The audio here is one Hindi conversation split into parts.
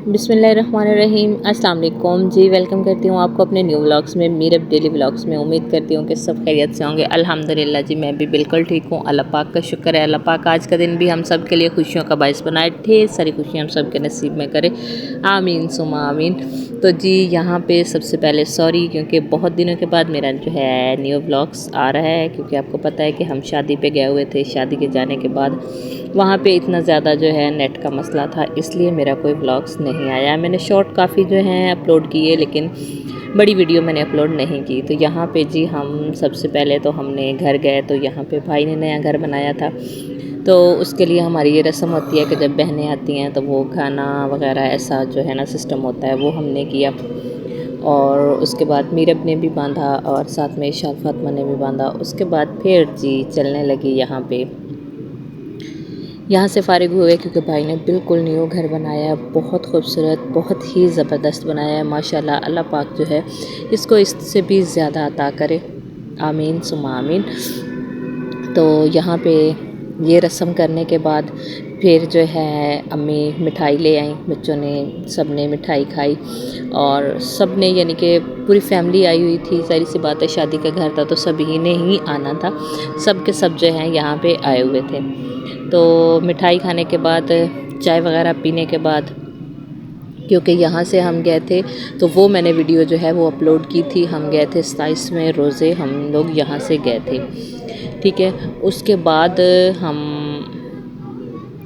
बिस्मिल्लाहिर्रहमानिर्रहीम। अस्सलाम वालेकुम जी। वेलकम करती हूँ आपको अपने न्यू व्लॉग्स में, मीरब डेली व्लॉग्स में। उम्मीद करती हूँ कि सब खैरियत से होंगे। अल्हम्दुलिल्लाह जी, मैं भी बिल्कुल ठीक हूँ। अल्लाह पाक का शुक्र है। अल्लाह पाक आज का दिन भी हम सब के लिए खुशियों का बाइस बनाए। ढेर सारी खुशियाँ हम सब के नसीब में करे, आमीन सुमा आमीन। तो जी यहाँ पे सबसे पहले सॉरी, क्योंकि बहुत दिनों के बाद मेरा जो है न्यू व्लॉग्स आ रहा है, क्योंकि आपको पता है कि हम शादी पे गए हुए थे। शादी के जाने के बाद वहाँ पे इतना ज़्यादा जो है नेट का मसला था, इसलिए मेरा कोई व्लॉग्स नहीं आया। मैंने शॉर्ट काफ़ी जो हैं अपलोड किए, लेकिन बड़ी वीडियो मैंने अपलोड नहीं की। तो यहाँ पे जी हम सबसे पहले तो हमने घर गए, तो यहाँ पे भाई ने नया घर बनाया था। तो उसके लिए हमारी ये रस्म होती है कि जब बहनें आती हैं तो वो खाना वगैरह ऐसा जो है ना सिस्टम होता है, वो हमने किया। और उसके बाद मीरब ने भी बांधा और साथ में इशाल फातिमा ने भी बांधा। उसके बाद फिर जी चलने लगी यहाँ पे। यहाँ से फ़ारिग हुए क्योंकि भाई ने बिल्कुल न्यू घर बनाया है, बहुत खूबसूरत, बहुत ही ज़बरदस्त बनाया है माशाल्लाह। अल्लाह पाक जो है इसको इससे भी ज़्यादा अता करे, आमीन सुमा आमीन। तो यहाँ पे ये रस्म करने के बाद फिर जो है अम्मी मिठाई ले आई। बच्चों ने सब ने मिठाई खाई और सब ने, यानी कि पूरी फैमिली आई हुई थी। सारी सी बात है, शादी का घर था तो सभी ने ही आना था। सब के सब जो हैं यहाँ पे आए हुए थे। तो मिठाई खाने के बाद, चाय वगैरह पीने के बाद, क्योंकि यहाँ से हम गए थे तो वो मैंने वीडियो जो है वो अपलोड की थी। हम गए थे 27वें रोज़े, हम लोग यहाँ से गए थे, ठीक है। उसके बाद हम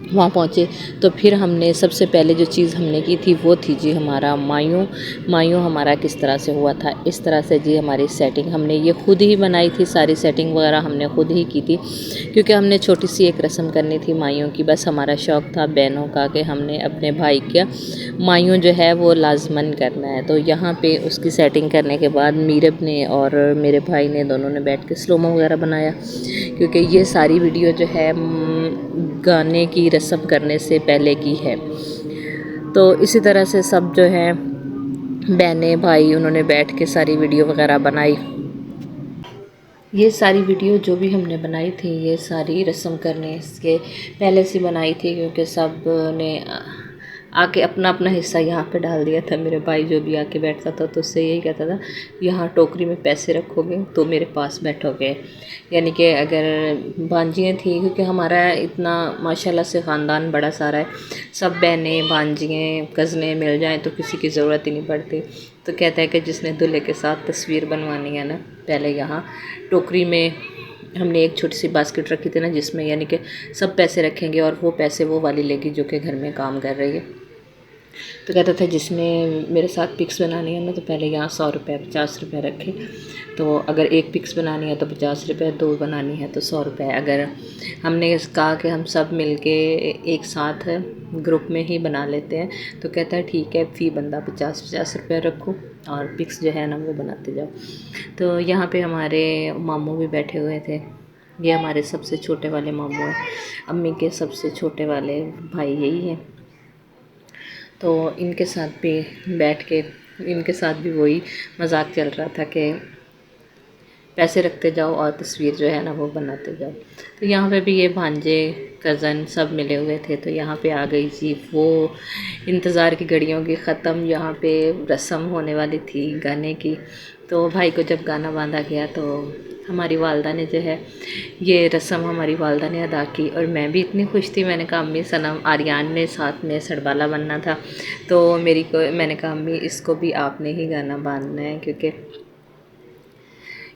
वहाँ पहुँचे तो फिर हमने सबसे पहले जो चीज़ हमने की थी वो थी जी हमारा मायूं हमारा किस तरह से हुआ था। इस तरह से जी हमारी सेटिंग हमने ये खुद ही बनाई थी, सारी सेटिंग वगैरह हमने खुद ही की थी, क्योंकि हमने छोटी सी एक रस्म करनी थी मायूं की। बस हमारा शौक़ था बहनों का कि हमने अपने भाई का मायूं जो है वो लाजमन करना है। तो यहाँ पे उसकी सेटिंग करने के बाद मीरब ने और मेरे भाई ने दोनों ने बैठ के स्लोमो वगैरह बनाया, क्योंकि ये सारी वीडियो जो है गाने की रस्म करने से पहले की है। तो इसी तरह से सब जो है बहनें भाई उन्होंने बैठ के सारी वीडियो वगैरह बनाई। ये सारी वीडियो जो भी हमने बनाई थी ये सारी रस्म करने के पहले से बनाई थी, क्योंकि सब ने आके अपना अपना हिस्सा यहाँ पे डाल दिया था। मेरे भाई जो भी आके बैठता था तो उससे यही कहता था, यहाँ टोकरी में पैसे रखोगे तो मेरे पास बैठोगे। यानी कि अगर भांजियाँ थी, क्योंकि हमारा इतना माशाल्लाह से ख़ानदान बड़ा सारा है, सब बहनें भांजियाँ कज़नें मिल जाएं तो किसी की ज़रूरत ही नहीं पड़ती। तो कहता है कि जिसने दूल्हे के साथ तस्वीर बनवानी है ना, पहले यहाँ टोकरी में हमने एक छोटी सी बास्केट रखी थी ना, जिसमें यानी कि सब पैसे रखेंगे और वो पैसे वो वाली लेगी जो कि घर में काम कर रही है। तो कहता था जिसने मेरे साथ पिक्स बनानी है ना तो पहले यहाँ 100 रुपये 50 रुपये रखे। तो अगर एक पिक्स बनानी है तो 50 रुपये, 2 बनानी है तो 100 रुपये। अगर हमने कहा कि हम सब मिलके एक साथ ग्रुप में ही बना लेते हैं तो कहता है ठीक है, फ़ी बंदा 50-50 रुपये रखो और पिक्स जो है ना वो बनाते जाओ। तो यहाँ पे हमारे मामू भी बैठे हुए थे। ये हमारे सबसे छोटे वाले मामू हैं, अम्मी के सबसे छोटे वाले भाई यही हैं। तो इनके साथ भी बैठ के इनके साथ भी वही मजाक चल रहा था कि पैसे रखते जाओ और तस्वीर जो है ना वो बनाते जाओ। तो यहाँ पे भी ये भांजे कज़न सब मिले हुए थे। तो यहाँ पे आ गई जी वो इंतज़ार की घड़ियों की ख़त्म। यहाँ पे रस्म होने वाली थी गाने की। तो भाई को जब गाना बांधा गया तो हमारी वालदा ने जो है ये रस्म हमारी वालदा ने अदा की, और मैं भी इतनी खुश थी। मैंने कहा अम्मी सनम आर्यान ने साथ में सड़बाला बनना था, तो मैंने कहा अम्मी इसको भी आपने ही गाना बांधना है,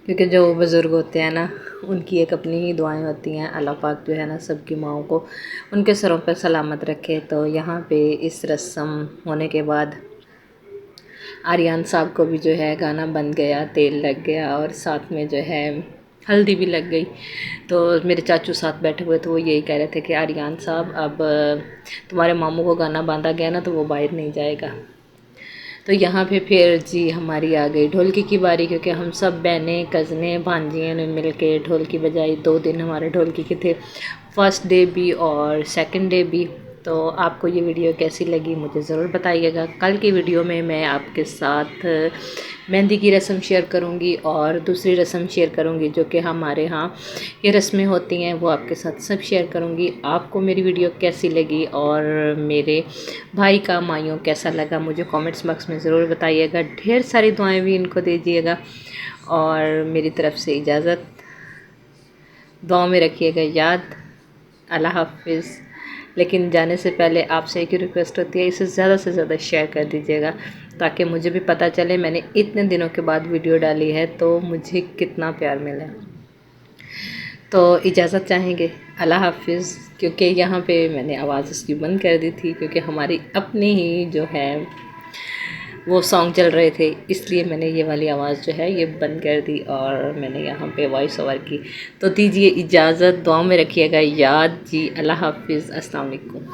क्योंकि जो बुज़ुर्ग होते हैं ना उनकी एक अपनी ही दुआएं होती हैं। अल्लाह पाक जो है ना सबकी माओं को उनके सरों पर सलामत रखे। तो यहाँ पे इस रस्म होने के बाद आर्यान साहब को भी जो है गाना बन गया, तेल लग गया और साथ में जो है हल्दी भी लग गई। तो मेरे चाचू साथ बैठे हुए थे, वो यही कह रहे थे कि आर्यान साहब अब तुम्हारे मामू को गाना बांधा गया ना तो वो बाहर नहीं जाएगा। तो यहाँ पे फिर जी हमारी आ गई ढोलकी की बारी, क्योंकि हम सब बहनें कज़नें भांजियों ने मिल के ढोलकी बजाई। 2 दिन हमारे ढोलकी के थे, फर्स्ट डे भी और सेकंड डे भी। तो आपको ये वीडियो कैसी लगी मुझे ज़रूर बताइएगा। कल की वीडियो में मैं आपके साथ मेहंदी की रस्म शेयर करूँगी और दूसरी रस्म शेयर करूँगी जो कि हमारे यहाँ ये रस्में होती हैं, वो आपके साथ सब शेयर करूँगी। आपको मेरी वीडियो कैसी लगी और मेरे भाई का माइयों कैसा लगा मुझे कमेंट्स बॉक्स में ज़रूर बताइएगा। ढेर सारी दुआएं भी इनको दीजिएगा और मेरी तरफ़ से इजाज़त, दुआ में रखिएगा याद। अल्लाह हाफिज़। लेकिन जाने से पहले आपसे एक ही रिक्वेस्ट होती है, इसे ज़्यादा से ज़्यादा शेयर कर दीजिएगा ताकि मुझे भी पता चले मैंने इतने दिनों के बाद वीडियो डाली है तो मुझे कितना प्यार मिला। तो इजाज़त चाहेंगे, अल्लाह हाफिज़। क्योंकि यहाँ पे मैंने आवाज़ उसकी बंद कर दी थी क्योंकि हमारी अपनी ही जो है वो सॉन्ग चल रहे थे, इसलिए मैंने ये वाली आवाज़ जो है ये बंद कर दी और मैंने यहाँ पे वॉइस ओवर की। तो दीजिए इजाज़त, दुआ में रखिएगा याद जी। अल्लाह हाफिज़, अस्सलाम वालेकुम।